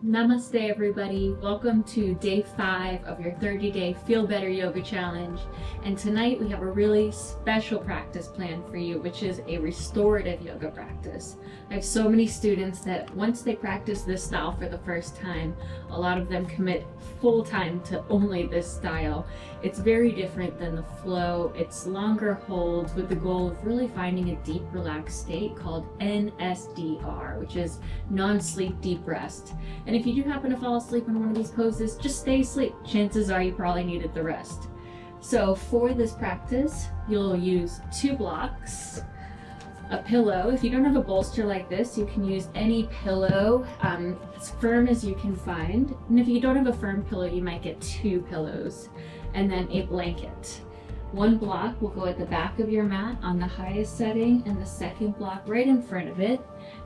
Namaste everybody, welcome to day 5 of your 30-day Feel Better Yoga Challenge. And tonight we have a really special practice planned for you, which is a restorative yoga practice. I have so many students that once they practice this style for the first time, a lot of them commit full time to only this style. It's very different than the flow. It's longer holds with the goal of really finding a deep relaxed state called NSDR, which is non-sleep deep rest. And if you do happen to fall asleep in one of these poses, just stay asleep. Chances are you probably needed the rest. So for this practice, you'll use 2 blocks, a pillow. If you don't have a bolster like this, you can use any pillow as firm as you can find. And if you don't have a firm pillow, you might get 2 pillows, and then a blanket. 1 block will go at the back of your mat on the highest setting, and the second block right in front of it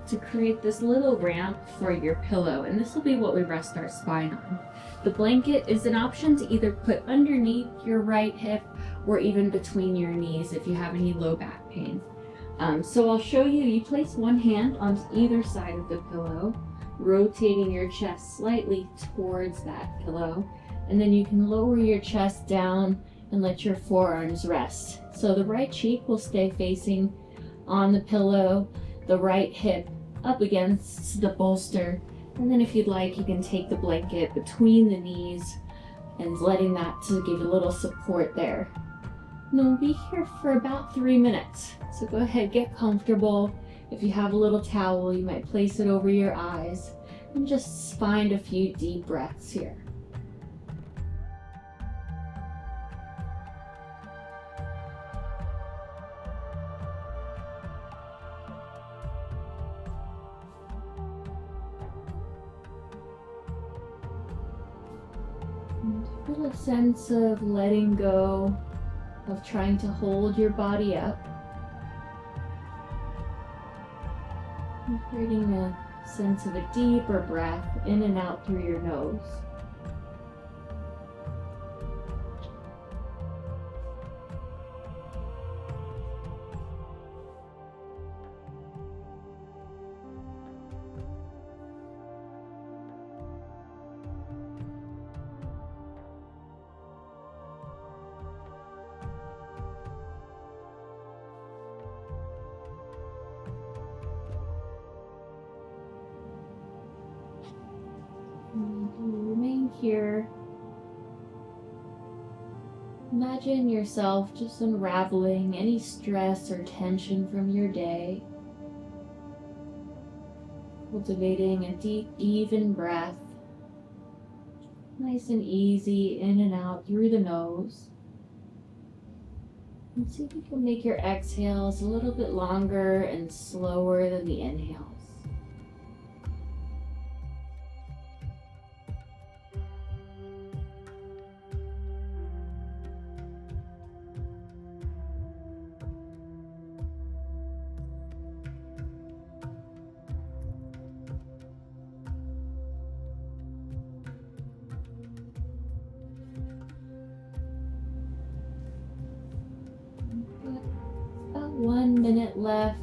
to create this little ramp for your pillow. And this will be what we rest our spine on. The blanket is an option to either put underneath your right hip or even between your knees if you have any low back pain. So I'll show you. You place one hand on either side of the pillow, rotating your chest slightly towards that pillow, and then you can lower your chest down and let your forearms rest. So the right cheek will stay facing on the pillow, the right hip up against the bolster, and then if you'd like, you can take the blanket between the knees and letting that to give you a little support there. And then we'll be here for about 3 minutes. So go ahead, get comfortable. If you have a little towel, you might place it over your eyes and just find a few deep breaths here. And feel a sense of letting go, of trying to hold your body up, and creating a sense of a deeper breath in and out through your nose. Remain here. Imagine yourself just unraveling any stress or tension from your day, cultivating a deep, even breath, nice and easy in and out through the nose. And see if you can make your exhales a little bit longer and slower than the inhales. About 1 minute left.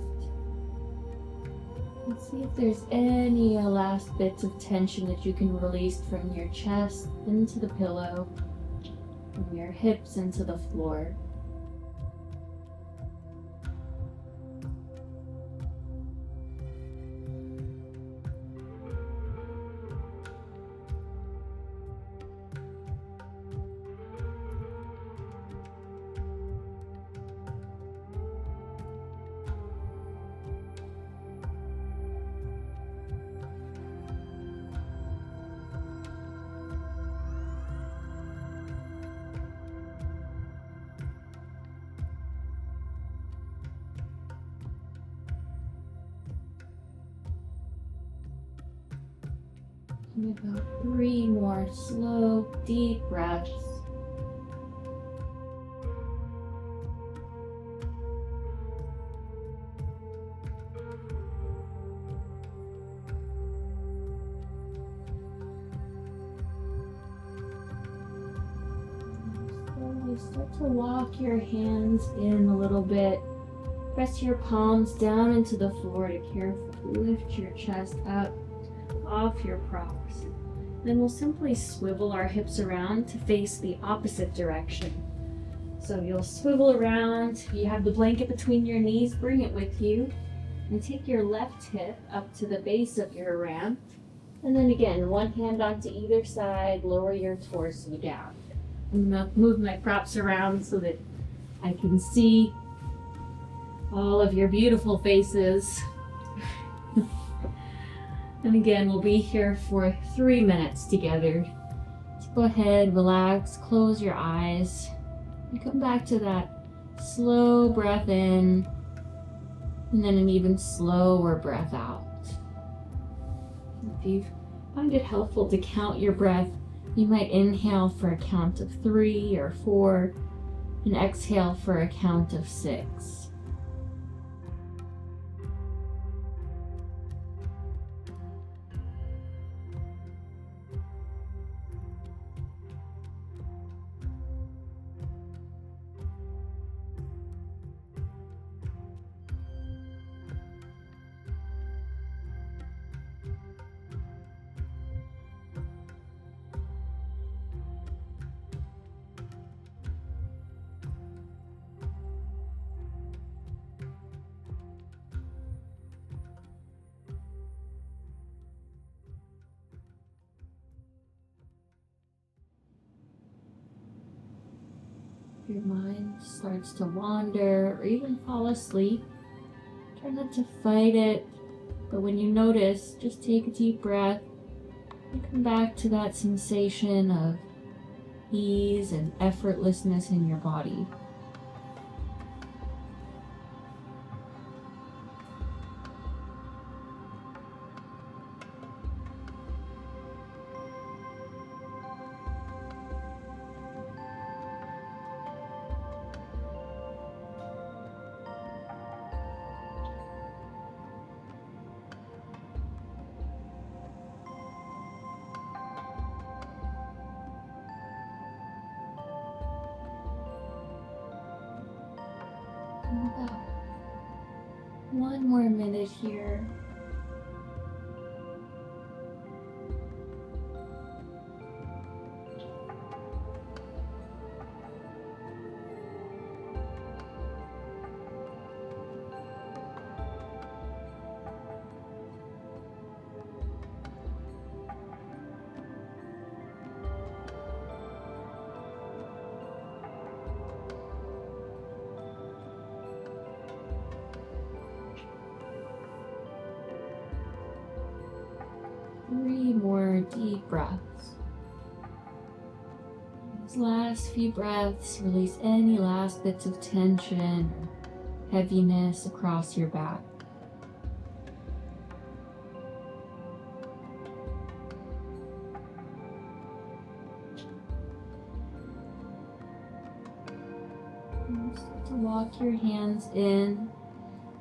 And see if there's any last bits of tension that you can release from your chest into the pillow, from your hips into the floor. And about 3 more slow, deep breaths. Slowly start to walk your hands in a little bit. Press your palms down into the floor to carefully lift your chest up. off your props. Then we'll simply swivel our hips around to face the opposite direction. So you'll swivel around, you have the blanket between your knees, bring it with you, and take your left hip up to the base of your ramp. And then again, one hand onto either side, lower your torso down. I'm gonna move my props around so that I can see all of your beautiful faces. And again, we'll be here for 3 minutes together. So go ahead, relax, close your eyes, and come back to that slow breath in, and then an even slower breath out. If you find it helpful to count your breath, you might inhale for a count of 3 or 4, and exhale for a count of 6. If your mind starts to wander or even fall asleep, try not to fight it, but when you notice, just take a deep breath and come back to that sensation of ease and effortlessness in your body. About 1 more minute here. Three more deep breaths. These last few breaths, release any last bits of tension or heaviness across your back. And start to walk your hands in,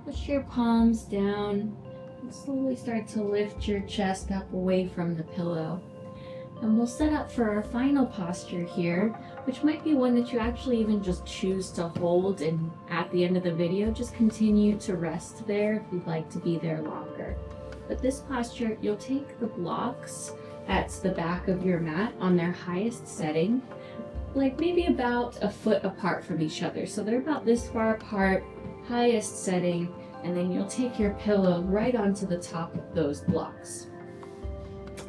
push your palms down, and slowly start to lift your chest up away from the pillow. And we'll set up for our final posture here, which might be one that you actually even just choose to hold, and at the end of the video, just continue to rest there if you'd like to be there longer. But this posture, you'll take the blocks at the back of your mat on their highest setting, like maybe about a foot apart from each other. So they're about this far apart, highest setting, and then you'll take your pillow right onto the top of those blocks.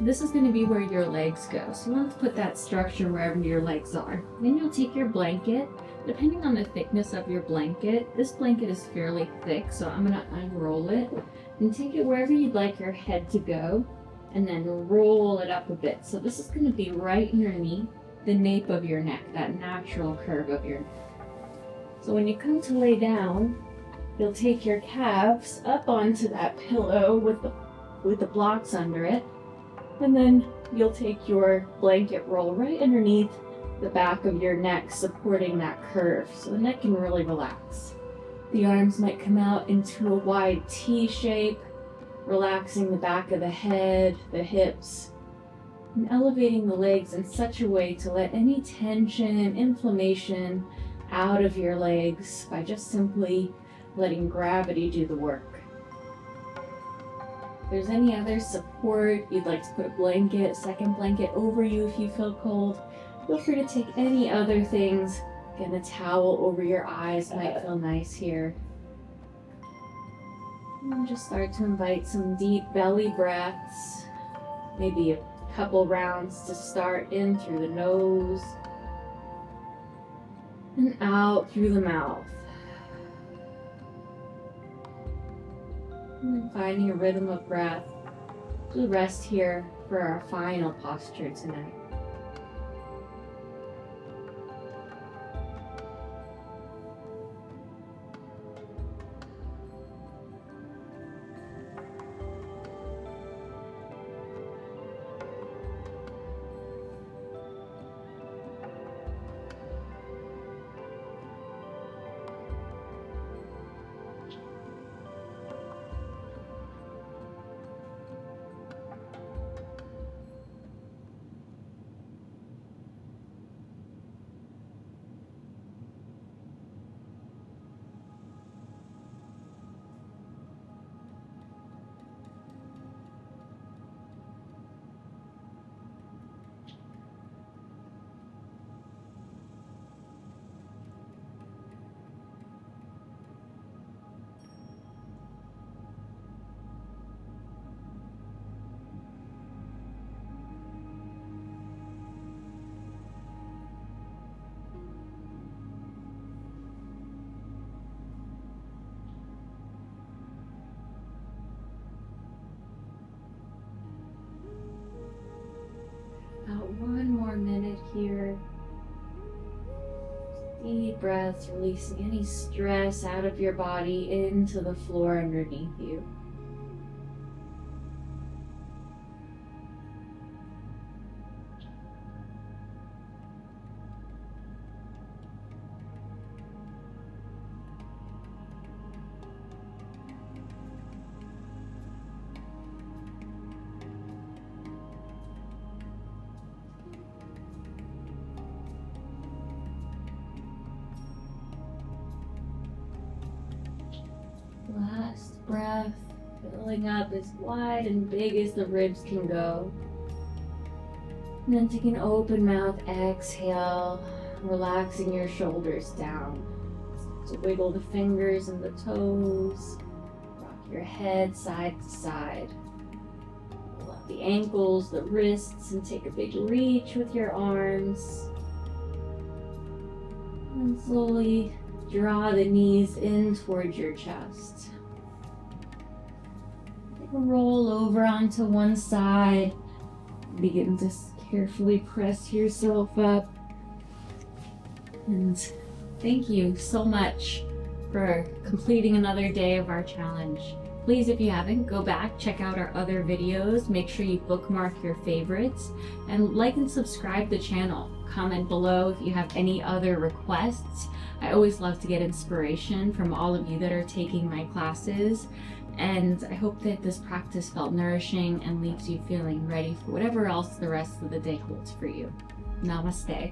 This is going to be where your legs go, so you want to put that structure wherever your legs are. Then you'll take your blanket, depending on the thickness of your blanket. This blanket is fairly thick, so I'm going to unroll it and take it wherever you'd like your head to go, and then roll it up a bit. So this is going to be right underneath the nape of your neck, that natural curve of your neck. So when you come to lay down, you'll take your calves up onto that pillow with the blocks under it, and then you'll take your blanket roll right underneath the back of your neck, supporting that curve, so the neck can really relax. The arms might come out into a wide T shape, relaxing the back of the head, the hips, and elevating the legs in such a way to let any tension, inflammation out of your legs by just simply letting gravity do the work. If there's any other support, you'd like to put a blanket, a second blanket over you if you feel cold, feel free to take any other things. Again, a towel over your eyes might feel nice here. And just start to invite some deep belly breaths, maybe a couple rounds to start in through the nose and out through the mouth. And then finding a rhythm of breath to rest here for our final posture tonight. About 1 more minute here. Deep breaths, releasing any stress out of your body into the floor underneath you. Last breath, filling up as wide and big as the ribs can go. And then take an open mouth exhale, relaxing your shoulders down. So wiggle the fingers and the toes, rock your head side to side. Pull out the ankles, the wrists, and take a big reach with your arms. And slowly draw the knees in towards your chest. Take a roll over onto one side. Begin to carefully press yourself up. And thank you so much for completing another day of our challenge. Please, if you haven't, go back, check out our other videos. Make sure you bookmark your favorites and like and subscribe to the channel. Comment below if you have any other requests. I always love to get inspiration from all of you that are taking my classes. And I hope that this practice felt nourishing and leaves you feeling ready for whatever else the rest of the day holds for you. Namaste.